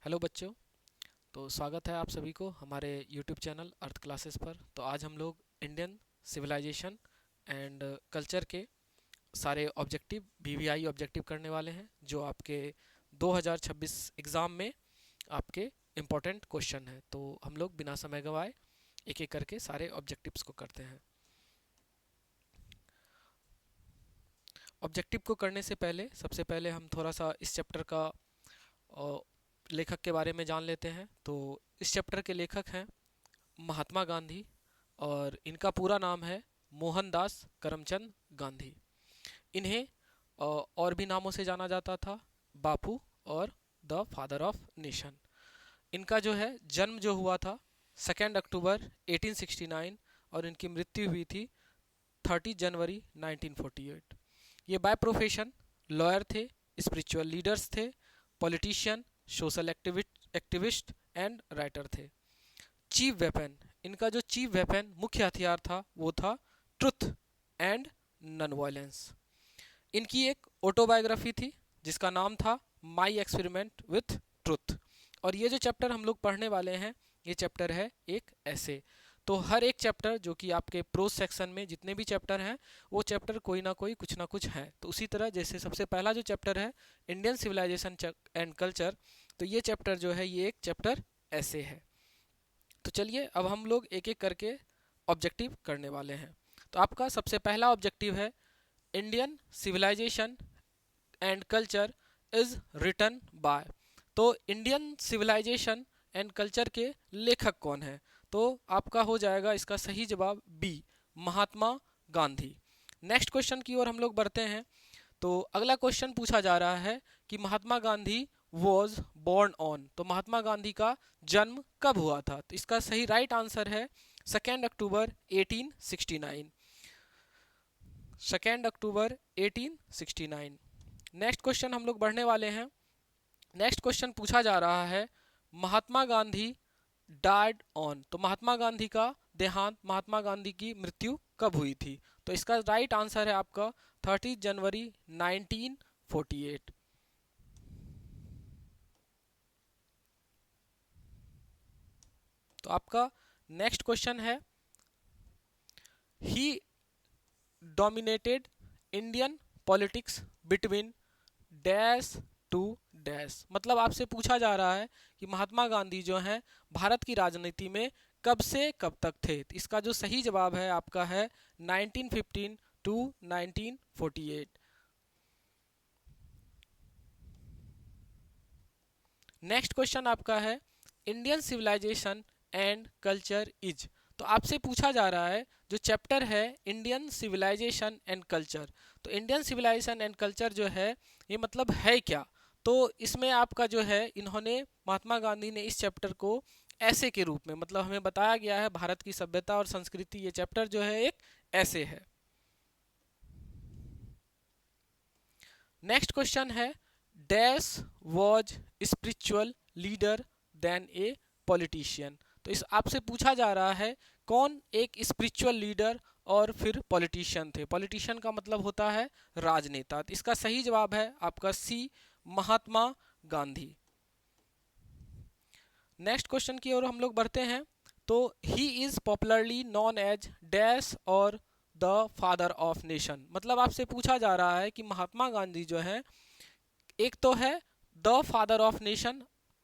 Hello बच्चों। तो स्वागत है आप सभी को हमारे यूट्यूब चैनल अर्थ क्लासेस पर। तो आज हम लोग इंडियन सिविलाइजेशन एंड कल्चर के सारे ऑब्जेक्टिव वीवीआई ऑब्जेक्टिव करने वाले हैं, जो आपके 2026 एग्ज़ाम में आपके इम्पोर्टेंट क्वेश्चन है। तो हम लोग बिना समय गंवाए एक एक करके सारे ऑब्जेक्टिव्स को करते हैं। ऑब्जेक्टिव को करने से पहले सबसे पहले हम थोड़ा सा इस चैप्टर का लेखक के बारे में जान लेते हैं। तो इस चैप्टर के लेखक हैं महात्मा गांधी, और इनका पूरा नाम है मोहनदास करमचंद गांधी। इन्हें और भी नामों से जाना जाता था, बापू और द फादर ऑफ नेशन। इनका जो है जन्म जो हुआ था 2 अक्टूबर 1869, और इनकी मृत्यु हुई थी 30 जनवरी 1948। ये बाय प्रोफेशन लॉयर थे, स्पिरिचुअल लीडर्स थे, politician, social activist and writer थे। चीफ वेपन, इनका जो चीफ वेपन मुख्य हथियार था वो था ट्रुथ एंड नॉन वायलेंस। इनकी एक ऑटोबायोग्राफी थी जिसका नाम था माई एक्सपेरिमेंट विथ ट्रुथ। और ये जो चैप्टर हम लोग पढ़ने वाले हैं, ये चैप्टर है एक ऐसे। तो हर एक चैप्टर जो कि आपके प्रोज सेक्शन में जितने भी चैप्टर हैं, वो चैप्टर कोई ना कोई कुछ ना कुछ है। तो उसी तरह जैसे सबसे पहला जो चैप्टर है इंडियन सिविलाइजेशन एंड कल्चर, तो ये चैप्टर जो है ये एक चैप्टर ऐसे है। तो चलिए अब हम लोग एक एक करके ऑब्जेक्टिव करने वाले हैं। तो आपका सबसे पहला ऑब्जेक्टिव है Indian civilisation and culture is written by. तो इंडियन सिविलाइजेशन एंड कल्चर के लेखक कौन है? तो आपका हो जाएगा इसका सही जवाब बी, महात्मा गांधी। नेक्स्ट क्वेश्चन की ओर हम लोग बढ़ते हैं। तो अगला क्वेश्चन पूछा जा रहा है कि Mahatma Gandhi was born on. तो महात्मा गांधी का जन्म कब हुआ था? तो इसका सही राइट आंसर है 2 अक्टूबर 1869। 2 अक्टूबर 1869। नेक्स्ट क्वेश्चन हम लोग बढ़ने वाले हैं। नेक्स्ट क्वेश्चन पूछा जा रहा है महात्मा गांधी डाइड ऑन। तो महात्मा गांधी का देहांत, महात्मा गांधी की मृत्यु कब हुई थी? तो इसका राइट आंसर है आपका 30 जनवरी 1948। तो आपका नेक्स्ट क्वेश्चन है he dominated Indian politics between dash to dash. मतलब आपसे पूछा जा रहा है कि महात्मा गांधी जो हैं भारत की राजनीति में कब से कब तक थे? तो इसका जो सही जवाब है आपका है 1915 टू 1948। नेक्स्ट क्वेश्चन आपका है Indian civilisation and culture is. तो आपसे पूछा जा रहा है जो चैप्टर है इंडियन सिविलाइजेशन एंड कल्चर। तो इंडियन सिविलाइजेशन एंड कल्चर जो है ये मतलब है क्या? तो इसमें आपका जो है इन्होंने महात्मा गांधी ने इस चैप्टर को ऐसे के रूप में, मतलब हमें बताया गया है भारत की सभ्यता और संस्कृति, ये चैप्टर जो है एक ऐसे है। नेक्स्ट क्वेश्चन है dash was spiritual leader then a politician. तो इस आपसे पूछा जा रहा है कौन एक स्पिरिचुअल लीडर और फिर पॉलिटिशियन थे? पॉलिटिशियन का मतलब होता है राजनेता। तो इसका सही जवाब है आपका C, Mahatma Gandhi. Next question की ओर हम लोग बढ़ते हैं। तो he is popularly known as dash और द फादर ऑफ नेशन। मतलब आपसे पूछा जा रहा है कि महात्मा गांधी जो है, एक तो है द फादर ऑफ नेशन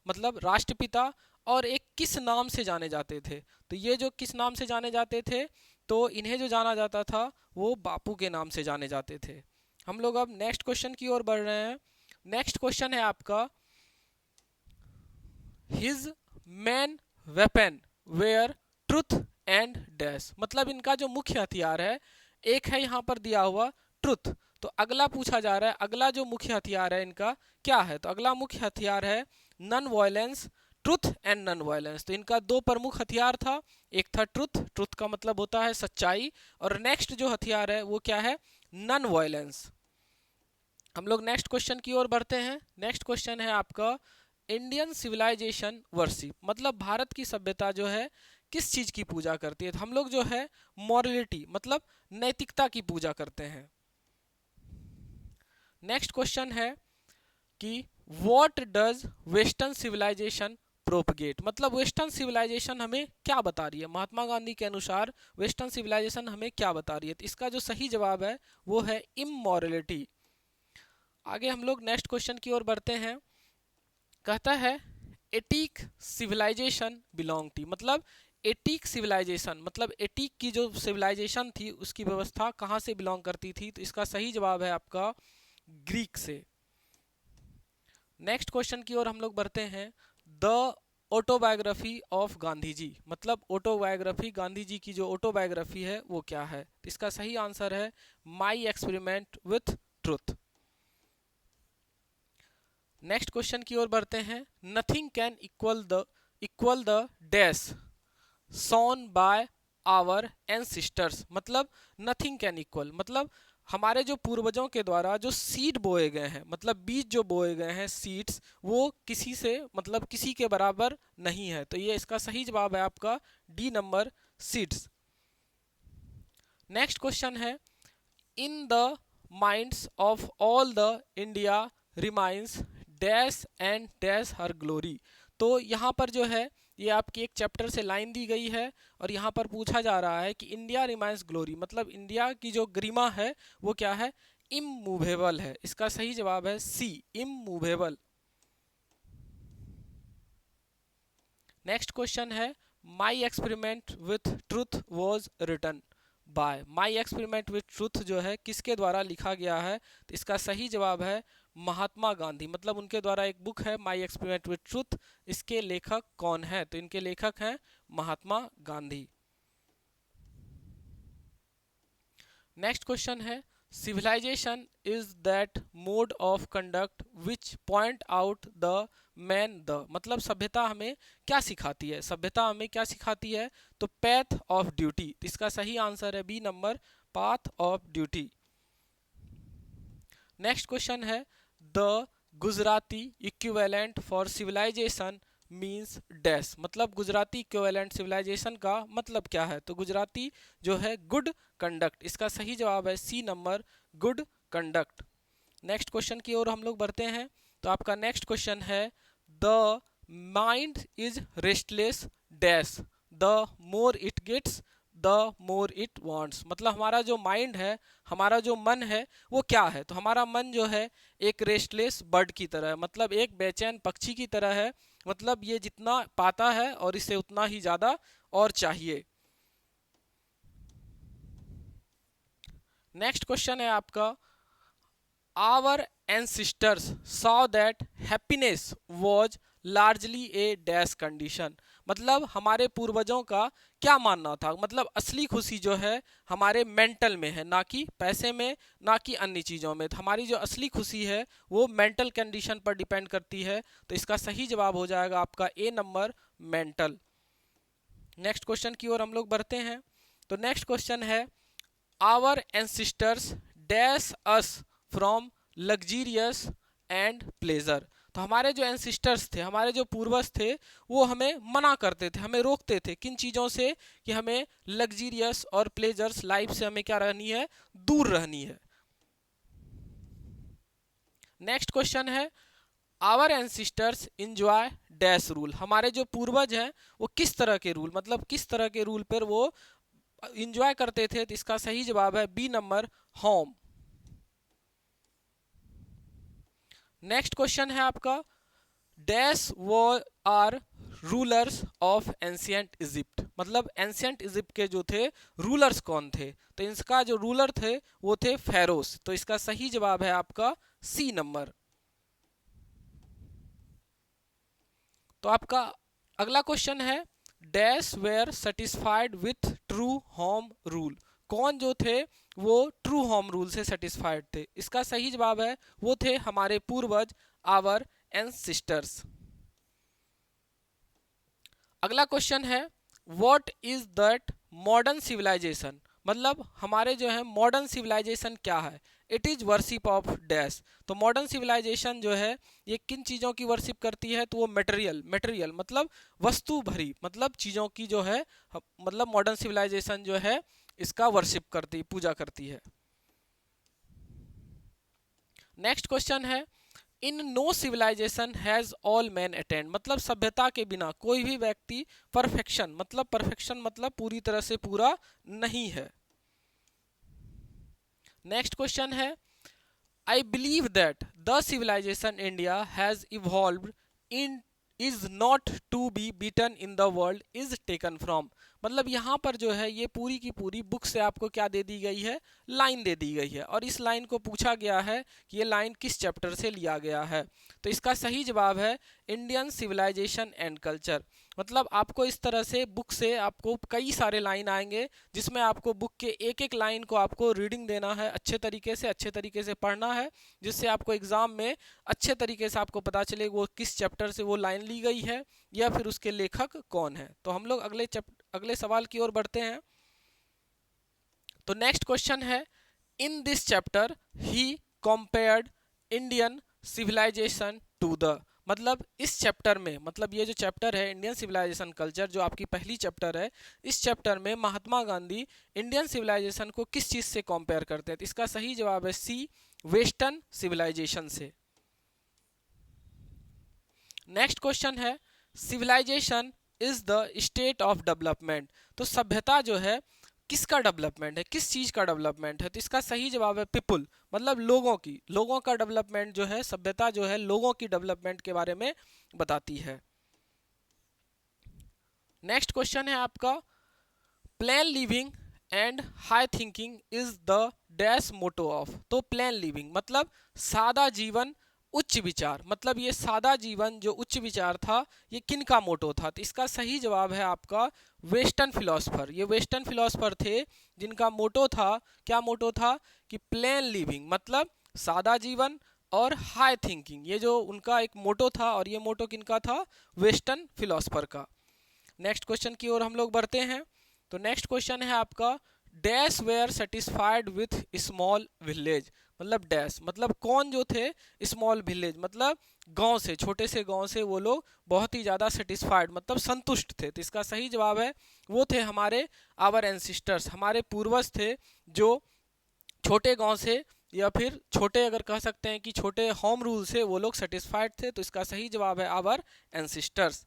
मतलब राष्ट्रपिता, और एक किस नाम से जाने जाते थे? तो ये जो किस नाम से जाने जाते थे, तो इन्हें जो जाना जाता था वो बापू के नाम से जाने जाते थे। हम लोग अब नेक्स्ट क्वेश्चन की ओर बढ़ रहे हैं। नेक्स्ट क्वेश्चन है आपका his main weapon were truth and dash. मतलब इनका जो मुख्य हथियार है, एक है यहाँ पर दिया हुआ ट्रुथ। तो अगला पूछा जा रहा है अगला जो मुख्य हथियार है इनका क्या है? तो अगला मुख्य हथियार है non violence, truth and non violence. तो इनका दो प्रमुख हथियार था, एक था ट्रुथ, ट्रुथ का मतलब होता है सच्चाई, और नेक्स्ट जो हथियार है वो क्या है? Non violence. हम लोग नेक्स्ट क्वेश्चन की ओर बढ़ते हैं। नेक्स्ट क्वेश्चन है आपका इंडियन सिविलाइजेशन वर्शिप। मतलब भारत की सभ्यता जो है किस चीज की पूजा करती है? तो हम लोग जो है मॉरलिटी मतलब नैतिकता की पूजा करते हैं। नेक्स्ट क्वेश्चन है कि what does western civilization propagate, मतलब वेस्टर्न सिविलाइजेशन हमें क्या बता रही है, महात्मा गांधी के अनुसार वेस्टर्न सिविलाइजेशन हमें क्या बता रही है। तो इसका जो सही जवाब है वो है इमोरलिटी। आगे हम लोग नेक्स्ट क्वेश्चन की ओर बढ़ते हैं। कहता है एटीक सिविलाइजेशन बिलोंग टू, मतलब एटीक सिविलाइजेशन, मतलब एटीक की जो सिविलाइजेशन थी उसकी व्यवस्था कहाँ से बिलोंग करती थी। तो इसका सही जवाब है आपका ग्रीक से। नेक्स्ट क्वेश्चन की ओर हम लोग बढ़ते हैं। The autobiography of Gandhi ji, मतलब ऑटोबायोग्राफी, गांधी जी की जो ऑटोबायोग्राफी है वो क्या है। इसका सही आंसर है my experiment with truth. Next question की ओर बढ़ते हैं। Nothing can equal the dash sown by our ancestors, मतलब नथिंग कैन इक्वल, मतलब हमारे जो पूर्वजों के द्वारा जो सीड बोए गए हैं, मतलब बीज जो बोए गए हैं सीड्स, वो किसी से मतलब किसी के बराबर नहीं है। तो ये इसका सही जवाब है आपका D number, seeds. Next question है in the minds of all the India remains dash and dash her glory. तो यहाँ पर जो है ये आपकी एक चैप्टर से लाइन दी गई है और यहाँ पर पूछा जा रहा है कि इंडिया रिमाइंस ग्लोरी, मतलब इंडिया की जो गरिमा है वो क्या है, इमूवेबल है। इसका सही जवाब है सी, इमूवेबल। नेक्स्ट क्वेश्चन है my experiment with truth was written by, my experiment with truth जो है किसके द्वारा लिखा गया है। तो इसका सही जवाब है महात्मा गांधी, मतलब उनके द्वारा एक बुक है माई एक्सपेरिमेंट विथ ट्रूथ। इसके लेखक कौन है, तो इनके लेखक हैं महात्मा गांधी। नेक्स्ट क्वेश्चन है civilization is that mode of conduct which point out the man the, मतलब सभ्यता हमें क्या सिखाती है, सभ्यता हमें क्या सिखाती है। तो पैथ ऑफ ड्यूटी, इसका सही आंसर है B number, path of duty. Next question है the Gujarati equivalent for civilization means dash, मतलब गुजराती इक्विवेलेंट सिविलाइजेशन का मतलब क्या है। तो गुजराती जो है गुड कंडक्ट, इसका सही जवाब है C number, good conduct. Next question की ओर हम लोग बढ़ते हैं। तो आपका नेक्स्ट क्वेश्चन है the mind is restless dash the more it gets the more it wants, मतलब हमारा जो माइंड है, हमारा जो मन है वो क्या है। तो हमारा मन जो है एक रेस्टलेस बर्ड की तरह है, मतलब एक बेचैन पक्षी की तरह है, मतलब ये जितना पाता है और इसे उतना ही ज्यादा और चाहिए। नेक्स्ट क्वेश्चन है आपका our ancestors saw that happiness was largely a dash condition, मतलब हमारे पूर्वजों का क्या मानना था, मतलब असली खुशी जो है हमारे मेंटल में है, ना कि पैसे में, ना कि अन्य चीज़ों में। तो हमारी जो असली खुशी है वो मेंटल कंडीशन पर डिपेंड करती है। तो इसका सही जवाब हो जाएगा आपका A number, mental. Next question की ओर हम लोग बढ़ते हैं। तो नेक्स्ट क्वेश्चन है our ancestors dash us from luxurious and pleasure, तो हमारे जो एंसिस्टर्स थे, हमारे जो पूर्वज थे, वो हमें मना करते थे, हमें रोकते थे किन चीज़ों से, कि हमें लग्जीरियस और प्लेजर्स लाइफ से हमें क्या रहनी है, दूर रहनी है। नेक्स्ट क्वेश्चन है our ancestors enjoy dash rule, हमारे जो पूर्वज हैं वो किस तरह के रूल, मतलब किस तरह के रूल पर वो इंजॉय करते थे। तो इसका सही जवाब है B number, home. Next question है आपका डैश वो are rulers of ancient Egypt, मतलब एंशियंट इजिप्ट के जो थे रूलर्स कौन थे। तो इसका जो रूलर थे वो थे फेरोस। तो इसका सही जवाब है आपका सी नंबर। तो आपका अगला क्वेश्चन है dash were satisfied with true home rule, कौन जो थे वो ट्रू होम रूल से सेटिस्फाइड थे। इसका सही जवाब है वो थे हमारे पूर्वज, आवर एंसिस्टर्स। अगला क्वेश्चन है what is that modern civilization, मतलब हमारे जो है मॉडर्न सिविलाइजेशन क्या है। It is worship of dash, तो मॉडर्न सिविलाइजेशन जो है ये किन चीज़ों की वर्शिप करती है। तो वो मटेरियल, मटेरियल मतलब वस्तु भरी, मतलब चीज़ों की जो है, मतलब मॉडर्न सिविलाइजेशन जो है इसका वर्शिप करती, पूजा करती है। नेक्स्ट क्वेश्चन है in no civilization has all man attend, मतलब सभ्यता के बिना कोई भी व्यक्ति परफेक्शन मतलब पूरी तरह से पूरा नहीं है। नेक्स्ट क्वेश्चन है, I believe that the civilization India has evolved in is not to be beaten in the world is taken from, मतलब यहाँ पर जो है ये पूरी की पूरी बुक से आपको क्या दे दी गई है, लाइन दे दी गई है, और इस लाइन को पूछा गया है कि ये लाइन किस चैप्टर से लिया गया है। तो इसका सही जवाब है इंडियन सिविलाइजेशन एंड कल्चर। मतलब आपको इस तरह से बुक से आपको कई सारे लाइन आएंगे जिसमें आपको बुक के एक एक लाइन को आपको रीडिंग देना है, अच्छे तरीके से पढ़ना है, जिससे आपको एग्जाम में अच्छे तरीके से आपको पता चले वो किस चैप्टर से वो लाइन ली गई है या फिर उसके लेखक कौन है। तो हम लोग अगले सवाल की ओर बढ़ते हैं। तो नेक्स्ट क्वेश्चन है, in this chapter he compared Indian civilization to the, मतलब इस चैप्टर में, मतलब ये जो चैप्टर है इंडियन सिविलाइजेशन कल्चर जो आपकी पहली चैप्टर है, इस चैप्टर में महात्मा गांधी इंडियन सिविलाइजेशन को किस चीज से कंपेयर करते हैं। तो इसका सही जवाब है सी, वेस्टर्न सिविलाइजेशन से। नेक्स्ट क्वेश्चन है, civilization is the state of development, तो सभ्यता जो है किसका डेवलपमेंट है, किस चीज का डेवलपमेंट है। तो इसका सही जवाब है पीपुल, मतलब लोगों का डेवलपमेंट जो है, सभ्यता जो है लोगों की डेवलपमेंट के बारे में बताती है। नेक्स्ट क्वेश्चन है आपका, plain living and high thinking is the dash motto of, तो प्लेन लिविंग मतलब सादा जीवन उच्च विचार, मतलब ये सादा जीवन जो उच्च विचार था ये किन का मोटो था। तो इसका सही जवाब है आपका वेस्टर्न फिलोसफर। ये वेस्टर्न फिलोसफर थे जिनका मोटो था, क्या मोटो था कि प्लेन लिविंग मतलब सादा जीवन और हाई थिंकिंग, ये जो उनका एक मोटो था, और ये मोटो किनका था, वेस्टर्न फिलोसफर का। नेक्स्ट क्वेश्चन की ओर हम लोग बढ़ते हैं। तो नेक्स्ट क्वेश्चन है आपका, dash were satisfied with small village, मतलब डैश मतलब कौन जो थे, स्मॉल विलेज मतलब गांव से, छोटे से गांव से वो लोग बहुत ही ज़्यादा सेटिस्फाइड मतलब संतुष्ट थे। तो इसका सही जवाब है वो थे हमारे आवर एंसिस्टर्स, हमारे पूर्वज थे जो छोटे गांव से या फिर छोटे अगर कह सकते हैं कि छोटे होम रूल से वो लोग सेटिस्फाइड थे। तो इसका सही जवाब है आवर एंसिस्टर्स।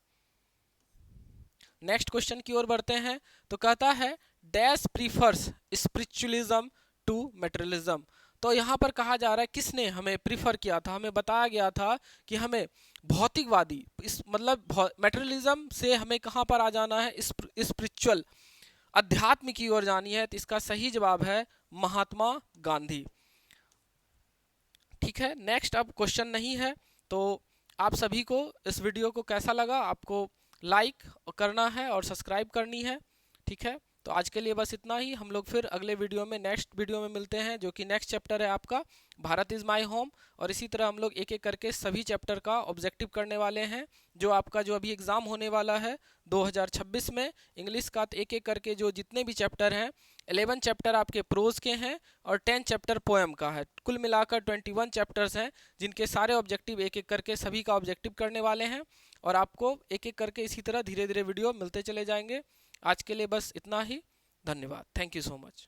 नेक्स्ट क्वेश्चन की ओर बढ़ते हैं। तो कहता है dash prefers spiritualism to materialism, तो यहाँ पर कहा जा रहा है किसने हमें प्रीफर किया था, हमें बताया गया था कि हमें भौतिकवादी इस मतलब मटेरियलिज्म से हमें कहाँ पर आ जाना है, स्पिरिचुअल अध्यात्म की ओर जानी है। तो इसका सही जवाब है महात्मा गांधी। ठीक है, नेक्स्ट अब क्वेश्चन नहीं है। तो आप सभी को इस वीडियो को कैसा लगा, आपको लाइक करना है और सब्सक्राइब करनी है। ठीक है, तो आज के लिए बस इतना ही। हम लोग फिर अगले वीडियो में, नेक्स्ट वीडियो में मिलते हैं, जो कि नेक्स्ट चैप्टर है आपका भारत इज़ माय होम। और इसी तरह हम लोग एक एक करके सभी चैप्टर का ऑब्जेक्टिव करने वाले हैं। जो आपका जो अभी एग्ज़ाम होने वाला है 2026 में इंग्लिश का, तो एक एक करके जो जितने भी चैप्टर हैं, 11 चैप्टर आपके प्रोज के हैं और 10 चैप्टर पोएम का है। कुल मिलाकर 21 चैप्टर्स हैं जिनके सारे ऑब्जेक्टिव एक एक करके सभी का ऑब्जेक्टिव करने वाले हैं। और आपको एक एक करके इसी तरह धीरे धीरे वीडियो मिलते चले जाएंगे। आज के लिए बस इतना ही। धन्यवाद। Thank you so much.